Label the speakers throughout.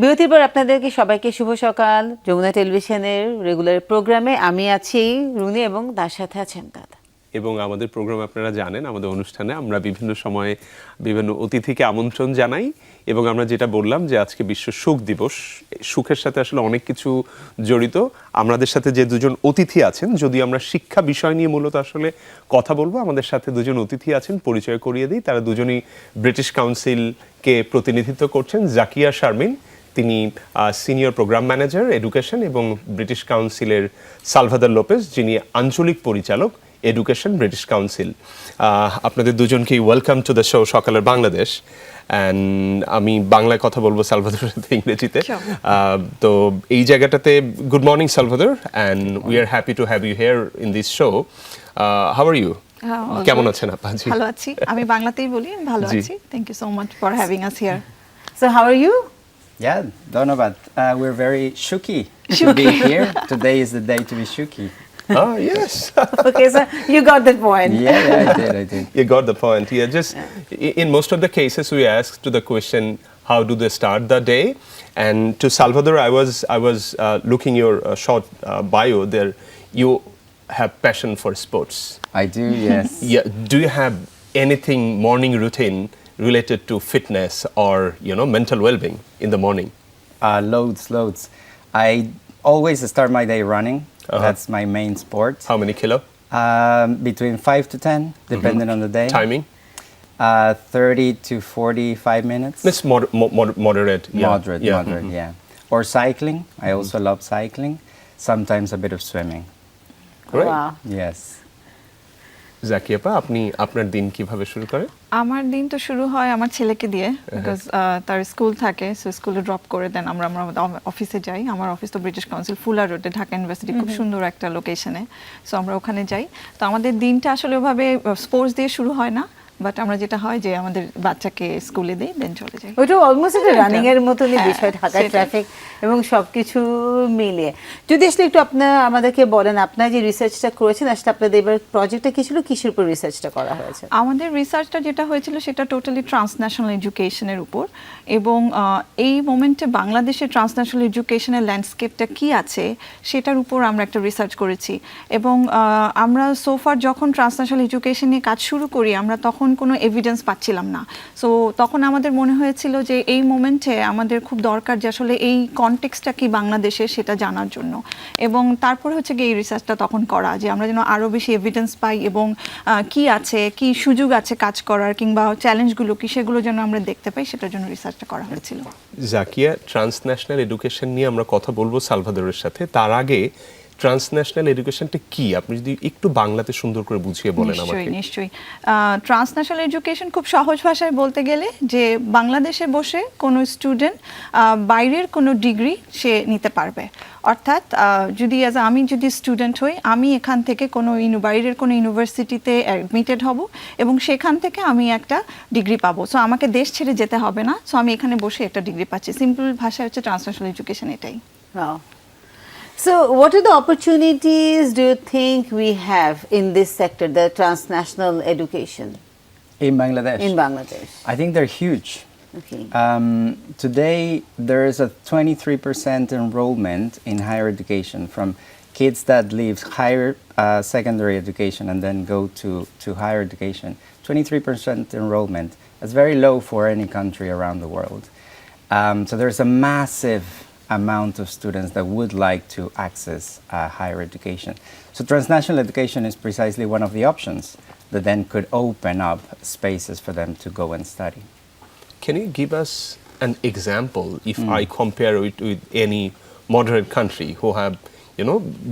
Speaker 1: বিরতির পর আপনাদেরকে সবাইকে শুভ সকাল। যমুনা টেলিভিশনের রেগুলার প্রোগ্রামে আমি আছি রুনি এবং তার সাথে আছেন দাদা।
Speaker 2: এবং আমাদের প্রোগ্রাম আপনারা জানেন, আমাদের অনুষ্ঠানে আমরা বিভিন্ন সময়ে বিভিন্ন অতিথিকে আমন্ত্রণ জানাই এবং আমরা যেটা বললাম যে আজকে বিশ্ব সুখ দিবস। সুখের সাথে আসলে অনেক কিছু জড়িত। আমাদের সাথে যে দুজন অতিথি আছেন, যদি আমরা শিক্ষা বিষয় নিয়ে মূলত আসলে কথা বলবো, আমাদের সাথে দুজন অতিথি আছেন, পরিচয় করিয়ে দিই। তারা দুজনই ব্রিটিশ কাউন্সিলকে প্রতিনিধিত্ব করছেন। জাকিয়া শারমিন, তিনি সিনিয়র প্রোগ্রাম ম্যানেজার এডুকেশন, এবং ব্রিটিশ কাউন্সিলের সালভাদর লোপেজ, যিনি আঞ্চলিক পরিচালক এডুকেশন ব্রিটিশ কাউন্সিল। আপনাদের দুজনকেই ওয়েলকাম টু দ্য শো সকালের বাংলাদেশ। অ্যান্ড আমি বাংলায় কথা বলবো সালভাদরের সাথে ইংরেজিতে। তো এই জায়গাটাতে good morning Salvador, and we are happy to have you here in this show. How are you? কেমন আছেন আপা? জি,
Speaker 3: ভালো আছি। আমি বাংলাতেই বলি, ভালো আছি। Thank you so much for having us here.
Speaker 1: So how are you?
Speaker 4: Yeah, ধন্যবাদ. We're very shuki to be here. Today is the day to be shuki.
Speaker 2: Oh, yes.
Speaker 1: Okay, so you got that point.
Speaker 4: Yeah, I did.
Speaker 2: You got the point. Yeah, just in most of the cases we ask to the question, how do they start the day? And to Salvador, I was looking your short bio there. You have passion for sports.
Speaker 4: I do, yes.
Speaker 2: Yeah. Do you have anything morning routine related to fitness or mental well-being in the morning?
Speaker 4: Loads. I always start my day running. That's my main sport.
Speaker 2: How many kilo?
Speaker 4: Between 5 to 10, depending on the day.
Speaker 2: Timing?
Speaker 4: 30 to 45 minutes.
Speaker 2: It's moderate. Yeah.
Speaker 4: Moderate, yeah. Or cycling. I also love cycling. Sometimes a bit of swimming.
Speaker 2: Great.
Speaker 1: Wow.
Speaker 4: Yes.
Speaker 2: জাকিয়াপা, আপনি আপনার দিন কিভাবে শুরু করেন?
Speaker 3: আমার দিন তো শুরু হয় আমার ছেলেকে দিয়ে, বিকজ তার স্কুল থাকে, সো স্কুলে ড্রপ করে দেন আমরা অফিসে যাই। আমার অফিস তো ব্রিটিশ কাউন্সিল ফুলার রোডে, ঢাকা ইউনিভার্সিটি, খুব সুন্দর একটা লোকেশনে। সো আমরা ওখানে যাই। তো আমাদের দিনটা আসলে ওভাবে স্পোর্টস দিয়ে শুরু হয় না, বাট আমরা যেটা হয় যে আমাদের বাচ্চাকে স্কুলে দেই, দেন চলে যাই।
Speaker 1: ওটা অলমোস্ট একটা রানিং এর মতনই বিষয়, ঢাকার ট্রাফিক এবং সবকিছু মিলিয়ে। যদি আসলে একটু আপনার আমাদেরকে বলেন, আপনার যে রিসার্চটা করেছেন আসলে আপনাদের এবার প্রজেক্টটা কি ছিল, কিসের উপর রিসার্চটা করা হয়েছে?
Speaker 3: আমাদের রিসার্চটা যেটা হয়েছিল সেটা টোটালি ট্রান্সন্যাশনাল এডুকেশনের উপর, এবং এই মোমেন্টে বাংলাদেশের ট্রান্সন্যাশনাল এডুকেশনের ল্যান্ডস্কেপটা কি আছে সেটার উপর আমরা একটা রিসার্চ করেছি। এবং আমরা সোফার যখন ট্রান্সন্যাশনাল এডুকেশন নিয়ে কাজ শুরু করি, আমরা তখন কোনো এভিডেন্স পাচ্ছিলাম না। সো তখন আমাদের মনে হয়েছিল যে এই মোমেন্টে আমাদের খুব দরকার যে আসলে এই কনটেক্সটটা কি বাংলাদেশে সেটা জানার জন্য। এবং তারপরে হচ্ছে গিয়ে এই রিসার্চটা তখন করা, যে আমরা যেন আরও বেশি এভিডেন্স পাই এবং কি আছে, কি সুযোগ আছে কাজ করার, কিংবা চ্যালেঞ্জগুলো কি সেগুলো যেন আমরা দেখতে পাই, সেটার জন্য রিসার্চটা করা হয়েছিল।
Speaker 2: জাকিয়া, ট্রান্সন্যাশনাল এডুকেশন নিয়ে আমরা কথা বলবো সালভাদরের সাথে। তার আগে ট্রান্সন্যাশনাল এডুকেশনটা কি, আপনি যদি একটু বাংলাতে সুন্দর করে বুঝিয়ে বলেন আমাকে।
Speaker 3: নিশ্চয়ই। ট্রান্সন্যাশনাল এডুকেশন খুব সহজ ভাষায় বলতে গেলে যে বাংলাদেশে বসে কোনো স্টুডেন্ট বাইরের কোনো ডিগ্রি সে নিতে পারবে। অর্থাৎ আমি যদি স্টুডেন্ট হই, আমি এখান থেকে কোনো বাইরের কোনো ইউনিভার্সিটিতে অ্যাডমিটেড হব এবং সেখান থেকে আমি একটা ডিগ্রি পাবো। সো আমাকে দেশ ছেড়ে যেতে হবে না, সো আমি এখানে বসে একটা ডিগ্রি পাচ্ছি। সিম্পল ভাষায় হচ্ছে ট্রান্সন্যাশনাল এডুকেশন এটাই।
Speaker 1: So what are the opportunities do you think we have in this sector, the transnational education?
Speaker 4: In Bangladesh?
Speaker 1: In Bangladesh.
Speaker 4: I think they're huge.
Speaker 1: Okay.
Speaker 4: Today, there is a 23% enrollment in higher education from kids that leave higher secondary education and then go to higher education. 23% enrollment. That's very low for any country around the world. So there's a massive amount of students that would like to access higher education. So transnational education is precisely one of the options that then could open up spaces for them to go and study.
Speaker 2: Can you give us an example if I compare it with any moderate country who have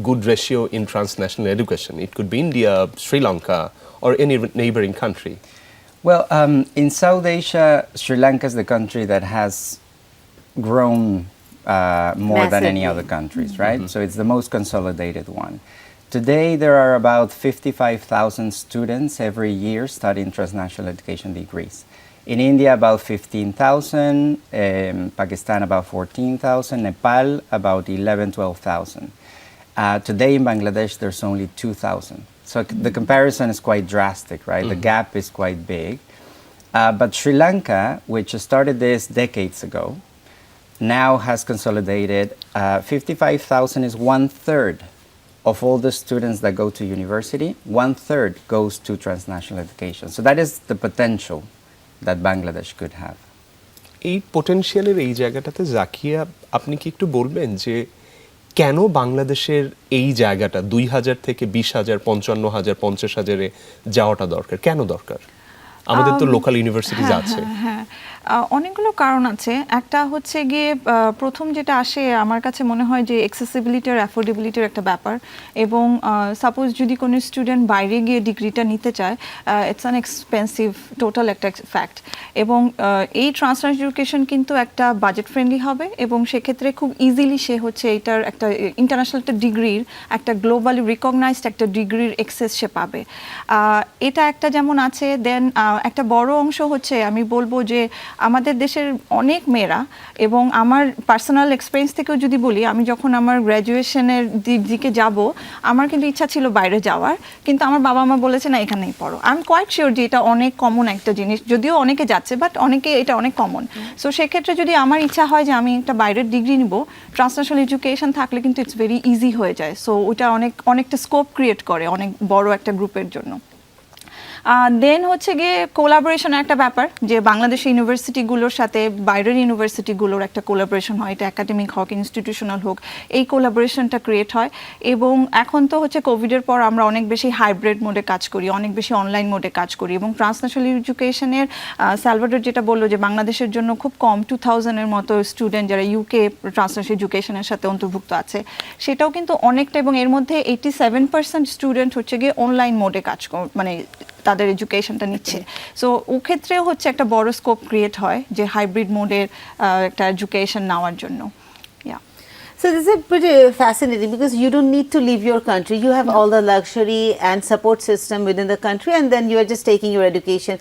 Speaker 2: good ratio in transnational education? It could be India, Sri Lanka, or any neighboring country.
Speaker 4: Well, in South Asia, Sri Lanka is the country that has grown more than any other countries, right? So it's the most consolidated one. Today, there are about 55,000 students every year studying transnational education degrees. In India, about 15,000, Pakistan, about 14,000, Nepal, about 12,000. Today in Bangladesh, there's only 2,000. So the comparison is quite drastic, right? The gap is quite big. But Sri Lanka, which started this decades ago, now has consolidated 55,000 is 1/3 of all the students that go to university. 1/3 goes to transnational education. So that is the potential that Bangladesh could have.
Speaker 2: এই পোটেনশিয়ালের এই জায়গাটাতে জাকিয়া আপনি কি একটু বলবেন যে কেন বাংলাদেশের এই জায়গাটা 2,000 থেকে 20,000, 55,000, 50,000-এ যাওয়াটা দরকার, কেন দরকার? আমাদের তো লোকাল ইউনিভার্সিটিজ আছে।
Speaker 3: হ্যাঁ, অনেকগুলো কারণ আছে। একটা হচ্ছে গিয়ে প্রথম যেটা আসে আমার কাছে মনে হয় যে অ্যাক্সেসিবিলিটি আর অ্যাফোর্ডেবিলিটির একটা ব্যাপার, এবং সাপোজ যদি কোনো স্টুডেন্ট বাইরে গিয়ে ডিগ্রিটা নিতে চায়, ইটস অ্যান এক্সপেন্সিভ টোটাল একটা ফ্যাক্ট, এবং এই ট্রান্সনাশনাল এডুকেশন কিন্তু একটা বাজেট ফ্রেন্ডলি হবে, এবং সেক্ষেত্রে খুব ইজিলি সে হচ্ছে এটার একটা ইন্টারন্যাশনাল একটা ডিগ্রির একটা গ্লোবালি রিকগনাইজড একটা ডিগ্রির অ্যাক্সেস সে পাবে। এটা একটা যেমন আছে। দেন একটা বড় অংশ হচ্ছে আমি বলবো যে আমাদের দেশের অনেক মেয়েরা, এবং আমার পার্সোনাল এক্সপিরিয়েন্স থেকেও যদি বলি, আমি যখন আমার গ্র্যাজুয়েশনের দিকে যাব আমার কিন্তু ইচ্ছা ছিল বাইরে যাওয়ার, কিন্তু আমার বাবা মা বলেছে না এখানেই পড়ো। আই এম কোয়াইট শিওর যে এটা অনেক কমন একটা জিনিস, যদিও অনেকে যাচ্ছে বাট অনেকে এটা অনেক কমন। সো সেক্ষেত্রে যদি আমার ইচ্ছা হয় যে আমি একটা বাইরের ডিগ্রি নিব, ট্রান্সন্যাশনাল এডুকেশন থাকলে কিন্তু ইটস ভেরি ইজি হয়ে যায়। সো ওটা অনেকটা স্কোপ ক্রিয়েট করে অনেক বড় একটা গ্রুপের জন্য। দেন হচ্ছে গিয়ে কোলাবোরেশনের একটা ব্যাপার, যে বাংলাদেশের ইউনিভার্সিটিগুলোর সাথে বাইরের ইউনিভার্সিটিগুলোর একটা কোলাবোরেশন হয়, এটা একাডেমিক হোক ইনস্টিটিউশনাল হোক, এই কোলাবোরেশনটা ক্রিয়েট হয়। এবং এখন তো হচ্ছে কোভিডের পর আমরা অনেক বেশি হাইব্রিড মোডে কাজ করি, অনেক বেশি অনলাইন মোডে কাজ করি, এবং ট্রান্সন্যাশনাল এডুকেশনের সালভাডর যেটা বললো যে বাংলাদেশের জন্য খুব কম 2000-এর মতো স্টুডেন্ট যারা ইউকে ট্রান্সন্যাশনাল এডুকেশনের সাথে অন্তর্ভুক্ত আছে, সেটাও কিন্তু অনেকটা, এবং এর মধ্যে 87% স্টুডেন্ট হচ্ছে গিয়ে অনলাইন মোডে কাজ মানে তাদের এডুকেশনটা নিচ্ছে। সো ও ক্ষেত্রেও হচ্ছে একটা বড় স্কোপ ক্রিয়েট হয় যে হাইব্রিড মোডের একটা এডুকেশন নেওয়ার জন্য।
Speaker 1: So this is pretty fascinating because you don't need to leave your country. You have all the luxury and support system within the country, and then you are just taking your education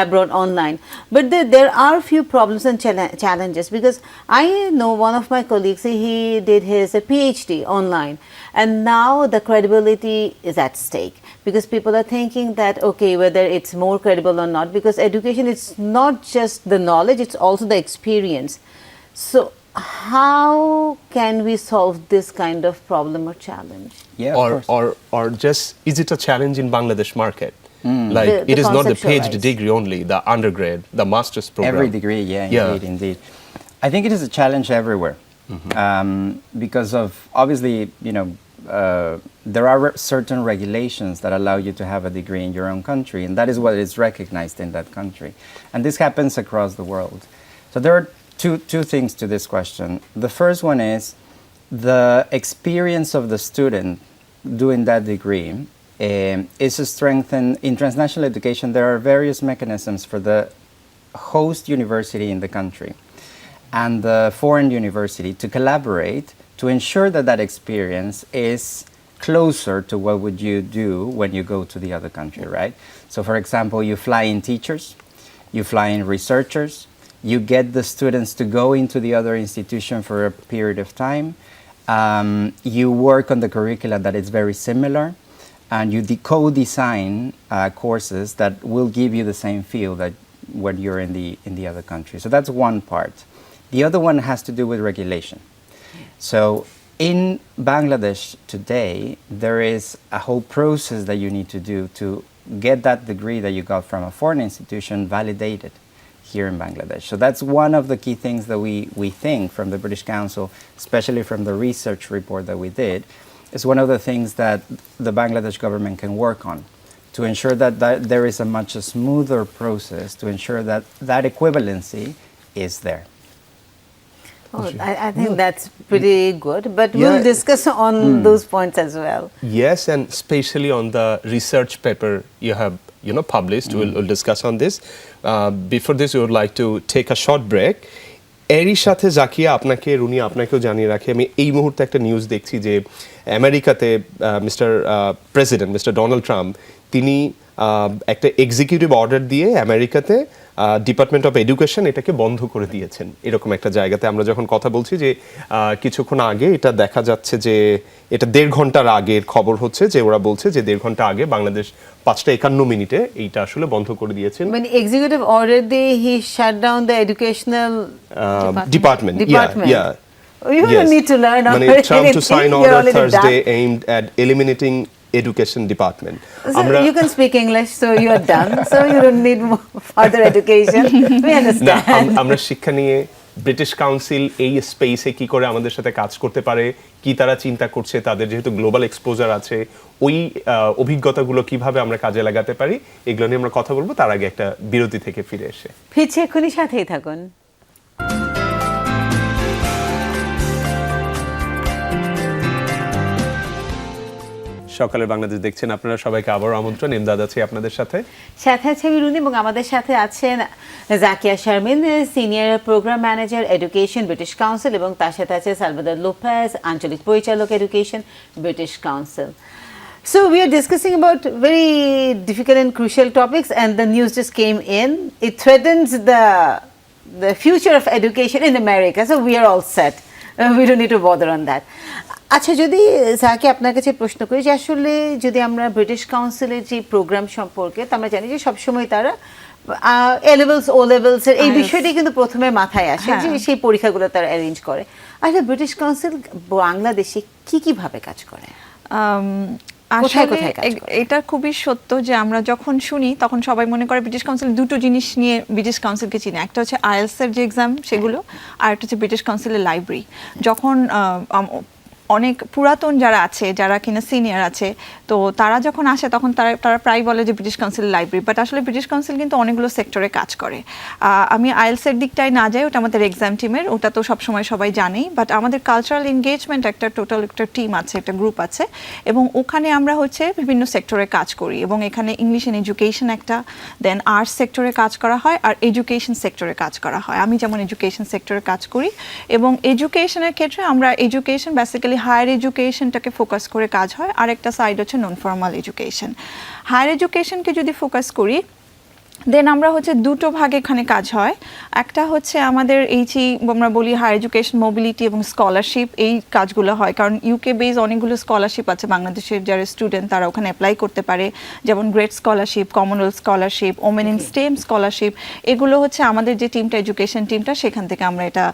Speaker 1: abroad online. But there are few problems and challenges, because I know one of my colleagues, he did his PhD online, and now the credibility is at stake, because people are thinking that, okay, whether it's more credible or not, because education is not just the knowledge, it's also the experience. So how can we solve this kind of problem or challenge?
Speaker 4: Yeah, of course.
Speaker 2: or just, is it a challenge in Bangladesh market? Like
Speaker 1: The
Speaker 2: it is not the PhD
Speaker 1: conceptualize.
Speaker 2: degree only, the undergrad, the master's program.
Speaker 4: Every degree, indeed. I think it is a challenge everywhere, because of obviously, there are certain regulations that allow you to have a degree in your own country, and that is what is recognized in that country. And this happens across the world. So there are two things to this question. The first one is the experience of the student doing that degree is strengthened. In transnational education, there are various mechanisms for the host university in the country and the foreign university to collaborate to ensure that that experience is closer to what would you do when you go to the other country, right? So for example, you fly in teachers, you fly in researchers, you get the students to go into the other institution for a period of time. You work on the curricula that is very similar, and you co-design courses that will give you the same feel that when you're in the other country. So that's one part. The other one has to do with regulation. So in Bangladesh today, there is a whole process that you need to do to get that degree that you got from a foreign institution validated here in Bangladesh. So that's one of the key things that we think from the British Council, especially from the research report that we did, is one of the things that the Bangladesh government can work on to ensure that there is a much smoother process to ensure that that equivalency is there.
Speaker 1: Oh, I think that's pretty good, but we'll discuss on those points as well.
Speaker 2: Yes, and especially on the research paper you have published. We'll discuss on this. Before this, we would like to take a short break. এরই সাথে জাকিয়া আপনাকেও জানিয়ে রাখি, আমি এই মুহূর্তে একটা news দেখছি যে আমেরিকাতে প্রেসিডেন্ট মিস্টার ডোনাল্ড ট্রাম্প তিনি একটা এক্সিকিউটিভ অর্ডার দিয়ে আমেরিকাতে ডিপার্টমেন্ট অফ এডুকেশন এটাকে বন্ধ করে দিয়েছেন। এরকম একটা জায়গাতে আমরা যখন কথা বলছি যে কিছুক্ষণ আগে এটা দেখা যাচ্ছে যে এটা 1.5 ঘন্টার আগের খবর হচ্ছে যে ওরা বলছে যে 1.5 ঘন্টা আগে বাংলাদেশ 5:51 এইটা আসলে বন্ধ করে দিয়েছেন।
Speaker 1: মানে এক্সিকিউটিভ অর্ডার দিয়ে he shut down the educational
Speaker 2: department.
Speaker 1: You don't need to learn
Speaker 2: মানে Trump to sign order Thursday aimed at eliminating education department.
Speaker 1: So you can speak English, so you are done. So you don't need more further education. We understand.
Speaker 2: আমরা শিক্ষা নিয়ে British council এই স্পেসে কি করে আমাদের সাথে কাজ করতে পারে, কি তারা চিন্তা করছে, তাদের যেহেতু গ্লোবাল এক্সপোজার আছে, ওই অভিজ্ঞতাগুলো কিভাবে আমরা কাজে লাগাতে পারি, এগুলো নিয়ে আমরা কথা বলবো তার আগে একটা বিরতি থেকে ফিরে এসে।
Speaker 1: ফিরছে এক্ষুনি, সাথেই থাকুন।
Speaker 2: সকালে বাংলাদেশ দেখছেন আপনারা, সবাইকে আবারও আমন্ত্রণ। এমদাদ আছে আপনাদের সাথে
Speaker 1: আছে আমি রুনি, এবং আমাদের সাথে আছেন Zakia Sharmin, senior programme manager education British Council, এবং তার সাথে আছে সালভাদর লোপেজ, আঞ্চলিক পরিচালক এডুকেশন ব্রিটিশ কাউন্সিল। So we are discussing about very difficult and crucial topics, and the news just came in. It threatens the future of education in America, so we are all set. We don't need to bother on that. আচ্ছা, যদি জাকি আপনার কাছে প্রশ্ন করি যে আসলে যদি আমরা ব্রিটিশ কাউন্সিলের যে প্রোগ্রাম সম্পর্কে, তো আমরা জানি যে সবসময় তারা এ লেভেলস, ও লেভেলস এই বিষয়টাই কিন্তু প্রথমে মাথায় আসে, যে সেই পরীক্ষাগুলো তারা অ্যারেঞ্জ করে। আচ্ছা, ব্রিটিশ কাউন্সিল বাংলাদেশে কিভাবে কাজ করে?
Speaker 3: আসলে এটা খুবই সত্য যে আমরা যখন শুনি তখন সবাই মনে করে ব্রিটিশ কাউন্সিল দুটো জিনিস নিয়ে ব্রিটিশ কাউন্সিলকে চিনে, একটা হচ্ছে আইএলটিএস এর যে এক্সাম সেগুলো, আর একটা হচ্ছে ব্রিটিশ কাউন্সিলের লাইব্রেরি। যখন অনেক পুরাতন যারা আছে, যারা কিনা সিনিয়র আছে, তো তারা যখন আসে তখন তারা প্রায় বলে যে ব্রিটিশ কাউন্সিল লাইব্রেরি, বাট আসলে ব্রিটিশ কাউন্সিল কিন্তু অনেকগুলো সেক্টরে কাজ করে। আমি আইএলটিএস এর দিকটায় না যাই, ওটা আমাদের এক্সাম টিমের, ওটা তো সবসময় সবাই জানেই, বাট আমাদের কালচারাল এনগেজমেন্ট একটা টোটাল একটা টিম আছে, একটা গ্রুপ আছে, এবং ওখানে আমরা হচ্ছে বিভিন্ন সেক্টরে কাজ করি, এবং এখানে ইংলিশ এন্ড এডুকেশন একটা, দেন আর্টস সেক্টরে কাজ করা হয়, আর এডুকেশন সেক্টরে কাজ করা হয়। আমি যেমন এডুকেশন সেক্টরে কাজ করি, এবং এডুকেশনের ক্ষেত্রে আমরা এডুকেশন বেসিক্যালি হায়ার এডুকেশনটাকে ফোকাস করে কাজ হয়, আর একটা সাইড হচ্ছে নন ফর্মাল এডুকেশন। হায়ার এডুকেশনকে যদি ফোকাস করি, দেন আমরা হচ্ছে দুটো ভাগে এখানে কাজ হয়। একটা হচ্ছে আমাদের আমরা বলি হায়ার এডুকেশন মোবিলিটি এবং স্কলারশিপ, এই কাজগুলো হয়, কারণ ইউকে বেজ অনেকগুলো স্কলারশিপ আছে বাংলাদেশের যারা স্টুডেন্ট তারা ওখানে অ্যাপ্লাই করতে পারে, যেমন great scholarship, Commonwealth scholarship, women in stem scholarship, এগুলো হচ্ছে আমাদের যে টিমটা, এডুকেশন টিমটা, সেখান থেকে আমরা এটা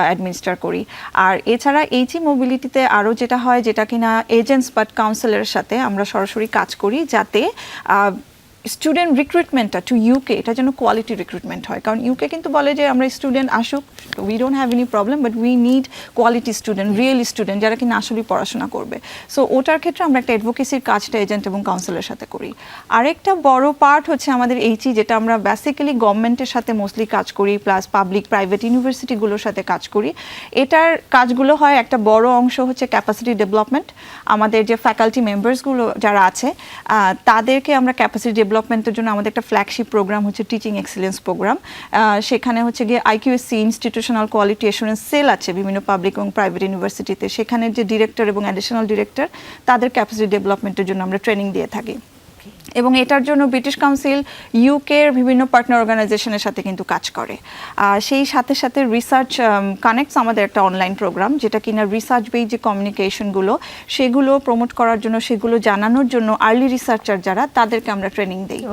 Speaker 3: অ্যাডমিনিস্টার করি। আর এছাড়া মোবিলিটিতে আরও যেটা হয়, যেটা কিনা এজেন্টস বাট কাউন্সিলের সাথে আমরা সরাসরি কাজ করি, যাতে স্টুডেন্ট রিক্রুটমেন্টটা টু ইউকে এটা যেন কোয়ালিটি রিক্রুটমেন্ট হয়, কারণ ইউকে কিন্তু বলে যে আমরা স্টুডেন্ট আসুক, we don't have any problem, but we need quality student, real student যারা কিনা আসলে পড়াশোনা করবে। সো ওটার ক্ষেত্রে আমরা একটা অ্যাডভোকেসির কাজটা এজেন্ট এবং কাউন্সিলের সাথে করি। আরেকটা বড় পার্ট হচ্ছে আমাদের যেটা আমরা বেসিক্যালি গভর্নমেন্টের সাথে মোস্টলি কাজ করি, প্লাস পাবলিক প্রাইভেট ইউনিভার্সিটিগুলোর সাথে কাজ করি। এটার কাজগুলো হয়, একটা বড় অংশ হচ্ছে ক্যাপাসিটি ডেভেলপমেন্ট। আমাদের যে ফ্যাকাল্টি মেম্বার্সগুলো যারা আছে তাদেরকে আমরা ক্যাপাসিটি ডেভেলপমেন্টের জন্য আমাদের একটা ফ্ল্যাগশিপ প্রোগ্রাম হচ্ছে টিচিং এক্সিলেন্স প্রোগ্রাম। সেখানে হচ্ছে গিয়ে IQSC institutional quality assurance sell আছে বিভিন্ন পাবলিক এবং প্রাইভেট ইউনিভার্সিটিতে, সেখানে যে ডিরেক্টর এবং অ্যাডিশনাল ডিরেক্টর তাদের ক্যাপাসিটি ডেভেলপমেন্টের জন্য আমরা ট্রেনিং দিয়ে থাকি। এবং এটার জন্য ব্রিটিশ কাউন্সিল ইউকের বিভিন্ন পার্টনার অর্গানাইজেশনের সাথে কিন্তু কাজ করে। সেই সাথে সাথে রিসার্চ কানেক্টস আমাদের একটা অনলাইন প্রোগ্রাম, যেটা কিনা রিসার্চ বেস যে কমিউনিকেশনগুলো সেগুলো প্রমোট করার জন্য, সেগুলো জানানোর জন্য আর্লি রিসার্চার যারা তাদেরকে আমরা ট্রেনিং দিই।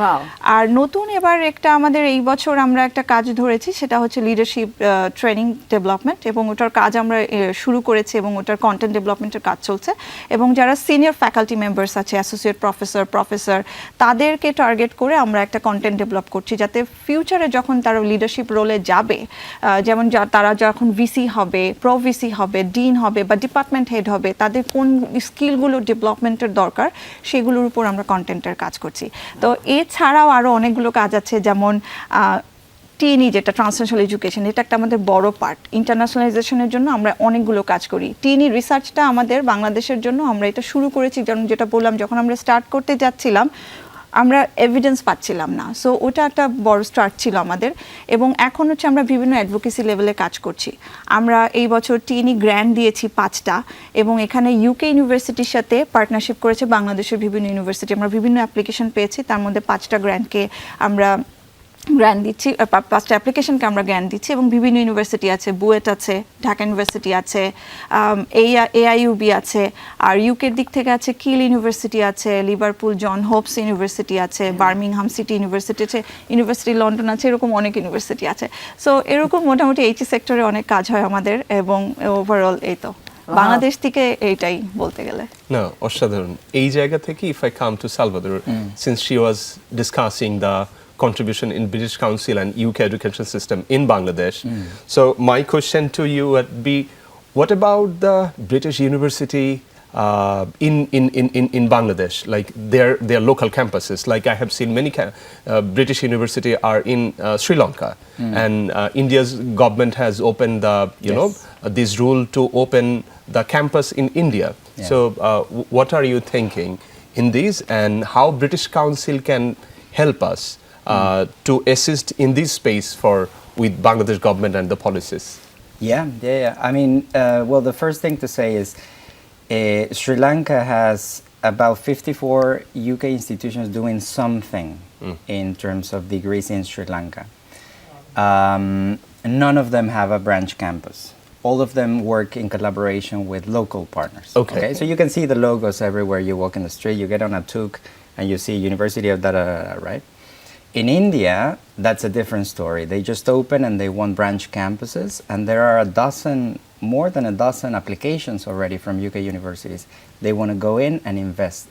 Speaker 3: আর নতুন এবার একটা আমাদের এই বছর আমরা একটা কাজ ধরেছি, সেটা হচ্ছে লিডারশিপ ট্রেনিং ডেভেলপমেন্ট, এবং ওটার কাজ আমরা শুরু করেছি, এবং ওটার কন্টেন্ট ডেভেলপমেন্টের কাজ চলছে। এবং যারা সিনিয়র ফ্যাকাল্টি মেম্বার্স আছে, অ্যাসোসিয়েট প্রফেসর, তাদেরকে টার্গেট করে আমরা একটা কন্টেন্ট ডেভেলপ করছি, যাতে ফিউচারে যখন তারা লিডারশিপ রোলে যাবে, যেমন তারা যখন ভিসি হবে, ভিসি হবে, ডিন হবে বা ডিপার্টমেন্ট হেড হবে, তাদের কোন স্কিলগুলো ডেভেলপমেন্টের দরকার সেগুলোর উপর আমরা কন্টেন্টের কাজ করছি। তো এছাড়াও আরও অনেকগুলো কাজ আছে, যেমন টিএনই যেটা ট্রান্সন্যাশনাল এডুকেশন, এটা একটা আমাদের বড় পার্ট। ইন্টারন্যাশনালাইজেশনের জন্য আমরা অনেকগুলো কাজ করি। টিএনই রিসার্চটা আমাদের বাংলাদেশের জন্য আমরা এটা শুরু করেছি, যেটা বললাম, যখন আমরা স্টার্ট করতে যাচ্ছিলাম আমরা এভিডেন্স পাচ্ছিলাম না, সো ওটা একটা বড় স্টার্ট ছিল আমাদের। এবং এখন হচ্ছে আমরা বিভিন্ন অ্যাডভোকেসি লেভেলে কাজ করছি। আমরা এই বছর টিএনই গ্র্যান্ট দিয়েছি 5টা, এবং এখানে ইউকে ইউনিভার্সিটির সাথে পার্টনারশিপ করেছে বাংলাদেশের বিভিন্ন ইউনিভার্সিটি। আমরা বিভিন্ন অ্যাপ্লিকেশন পেয়েছি, তার মধ্যে 5টা গ্র্যান্টকে আমরা গ্র্যান্ট দিচ্ছি, 5টা অ্যাপ্লিকেশনকে আমরা গ্র্যান্ট দিচ্ছি এবং বিভিন্ন ইউনিভার্সিটি আছে, বুয়েট আছে, ঢাকা ইউনিভার্সিটি আছে, AIUB আছে, আর ইউকের দিক থেকে আছে কিল ইউনিভার্সিটি আছে, লিভারপুল জন হোপস ইউনিভার্সিটি আছে, বার্মিংহাম সিটি ইউনিভার্সিটি আছে, ইউনিভার্সিটি লন্ডন আছে, এরকম অনেক ইউনিভার্সিটি আছে। সো এরকম মোটামুটি এইচই সেক্টরে অনেক কাজ হয় আমাদের, এবং ওভারঅল এই তো বাংলাদেশ থেকে এইটাই বলতে গেলে।
Speaker 2: না, অসাধারণ। এই জায়গা থেকে if I come to Salvador, since she was discussing the contribution in British Council and UK education system in Bangladesh, so my question to you would be, what about the British university in Bangladesh, like their local campuses? Like I have seen many British university are in Sri Lanka, and India's government has opened the this rule to open the campus in India.
Speaker 4: Yeah.
Speaker 2: So what are you thinking in these, and how British Council can help us to assist in this space with Bangladesh government and the policies?
Speaker 4: I mean, well, the first thing to say is Sri Lanka has about 54 UK institutions doing something in terms of degrees in Sri Lanka. None of them have a branch campus. All of them work in collaboration with local partners.
Speaker 2: Okay.
Speaker 4: So you can see the logos everywhere you walk in the street. You get on a tuk and you see University of da-da-da-da, right? In India, that's a different story. They just open and they want branch campuses, and there are more than a dozen applications already from UK universities. They want to go in and invest.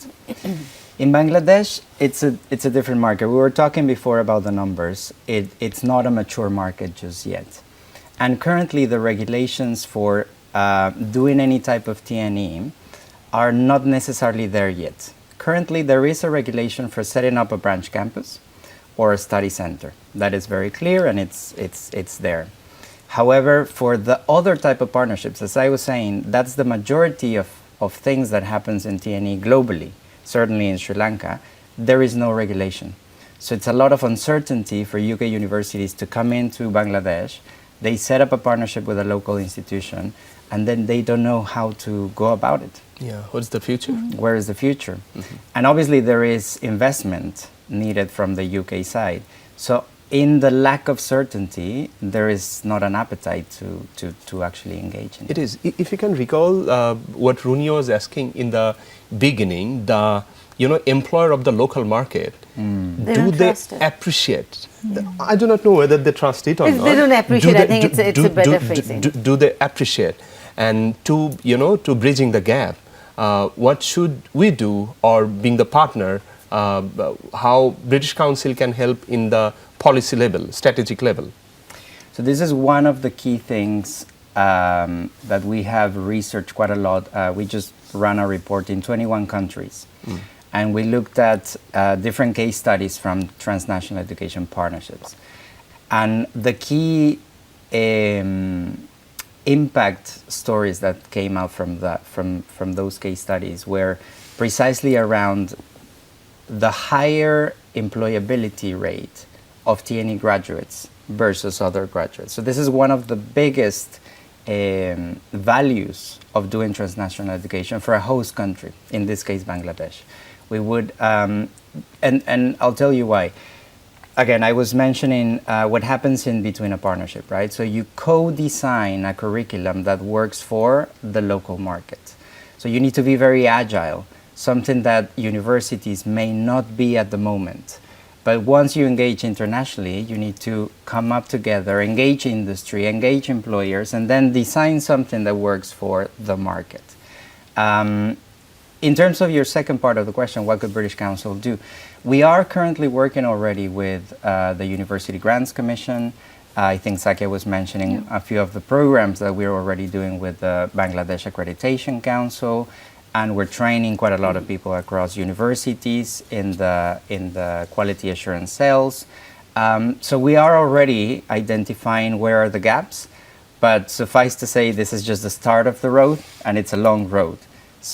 Speaker 4: In Bangladesh, it's a different market. We were talking before about the numbers. It's not a mature market just yet. And currently the regulations for doing any type of TNE are not necessarily there yet. Currently there is a regulation for setting up a branch campus or a study center. That is very clear, and it's there. However, for the other type of partnerships, as I was saying, that's the majority of things that happens in TNE globally, certainly in Sri Lanka, there is no regulation. So it's a lot of uncertainty for UK universities to come into Bangladesh. They set up a partnership with a local institution, and then they don't know how to go about it.
Speaker 2: Yeah, what's the future?
Speaker 4: Where is the future? And obviously there is investment needed from the UK side. So in the lack of certainty, there is not an appetite to actually engage in it.
Speaker 2: It is. If you can recall what Rooney was asking in the beginning, the employer of the local market, do they appreciate? I do not know whether they trust it or not.
Speaker 1: They don't appreciate. I think it's a better phrasing.
Speaker 2: Do they appreciate? And to bridging the gap, what should we do, or being the partner, how British Council can help in the policy level, strategic level?
Speaker 4: So this is one of the key things that we have researched quite a lot. We just ran a report in 21 countries. And we looked at different case studies from transnational education partnerships. And the key impact stories that came out from those case studies were precisely around the higher employability rate of TNE graduates versus other graduates. So this is one of the biggest values of doing transnational education for a host country, in this case Bangladesh. We would, and I'll tell you why. Again, I was mentioning what happens in between a partnership, right? So you co-design a curriculum that works for the local market. So you need to be very agile, something that universities may not be at the moment. But once you engage internationally, you need to come up together, engage industry, engage employers, and then design something that works for the market. In terms of your second part of the question, what could British Council do? We are currently working already with the University Grants Commission. I think Sakia was mentioning a few of the programs that we're already doing with the Bangladesh Accreditation Council, and we're training quite a lot of people across universities in the quality assurance cells. So we are already identifying where are the gaps, but suffice to say this is just the start of the road, and it's a long road.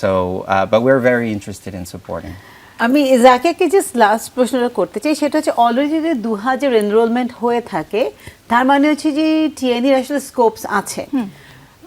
Speaker 4: So, but we're very interested in supporting.
Speaker 1: আমি জাকিয়াকে just last প্রশ্নটা করতে চাই, সেটা হচ্ছে already যে 2000 enrolment হয়ে থাকে, তার মানে হচ্ছে যে টিএনইর আসলে স্কোপস আছে।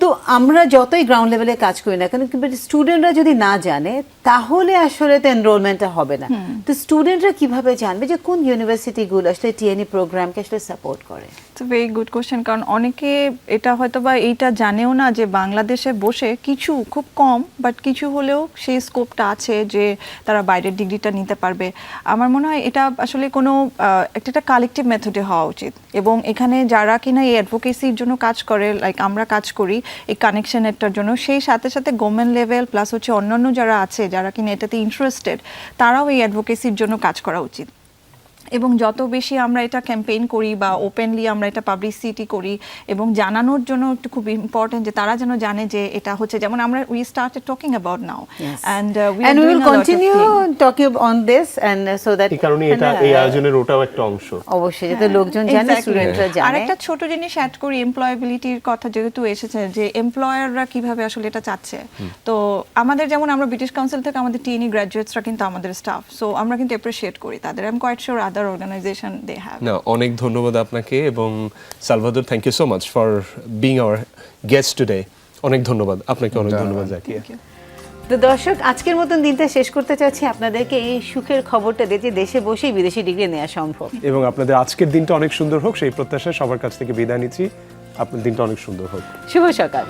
Speaker 1: তো আমরা যতই গ্রাউন্ড লেভেলে কাজ করি না কেন, কিন্তু স্টুডেন্টরা যদি না জানে তাহলে আসলে তো এনরোলমেন্টটা হবে না। তো স্টুডেন্টরা কিভাবে জানবে যে কোন ইউনিভার্সিটিগুলো আসলে টিএনই প্রোগ্রামকে আসলে সাপোর্ট করে?
Speaker 3: ইটস ভেরি গুড কোশ্চেন, কারণ অনেকে এটা হয়তো বা এইটা জানেও না যে বাংলাদেশে বসে কিছু খুব কম বাট কিছু হলেও সেই স্কোপটা আছে যে তারা বাইরের ডিগ্রিটা নিতে পারবে। আমার মনে হয় এটা আসলে কোনো একটা কালেকটিভ মেথডে হওয়া উচিত, এবং এখানে যারা কিনা এই অ্যাডভোকেসির জন্য কাজ করে, লাইক আমরা কাজ করি এই কানেকশনেরটার জন্য, সেই সাথে সাথে গভর্নমেন্ট লেভেল প্লাস হচ্ছে অন্যান্য যারা আছে যারা কিনা এটাতে ইন্টারেস্টেড, তারাও এই অ্যাডভোকেসির জন্য কাজ করা উচিত। এবং যত বেশি আমরা এটা ক্যাম্পেইন করি বা ওপেনলি আমরা এটা পাবলিসিটি করি এবং জানানোর জন্য একটু খুব ইম্পর্টেন্ট যে তারা যেন জানে যে এটা হচ্ছে, যেমন আমরা we started talking about now and
Speaker 1: we will continue talking on this and so that
Speaker 2: এই কারণে এটা এই আয়োজনের ওটাও একটা অংশ
Speaker 1: অবশ্যই যাতে লোকজন জানে, স্টুডেন্টরা জানে।
Speaker 3: আরেকটা ছোট জিনিস অ্যাড করি, এমপ্লয়াবিলিটির কথা যেহেতু এসেছে, যে এমপ্লয়াররা কিভাবে আসলে এটা চাচ্ছে। তো আমাদের যেমন আমরা ব্রিটিশ কাউন্সিল থেকে আমাদের টিএনই গ্র্যাজুয়েটসরা কিন্তু আমাদের স্টাফ, সো আমরা কিন্তু অ্যাপ্রিশিয়েট করি তাদের। I am quite sure other organisation they have.
Speaker 5: না, অনেক ধন্যবাদ আপনাকে, এবং Salvador thank you so much for being our guest today. অনেক ধন্যবাদ আপনাকে, অনেক ধন্যবাদ জাকিয়া।
Speaker 1: তো দর্শক, আজকের মতন দিনটা শেষ করতে চাচ্ছি আপনাদেরকে এই সুখের খবরটা দিয়ে যে দেশে বসেই বিদেশি ডিগ্রি নেওয়া সম্ভব,
Speaker 5: এবং আপনাদের আজকের দিনটা অনেক সুন্দর হোক সেই প্রত্যাশায় সবার কাছ থেকে বিদায় নিচ্ছি। আপনার দিনটা অনেক সুন্দর হোক।
Speaker 1: শুভ সকাল।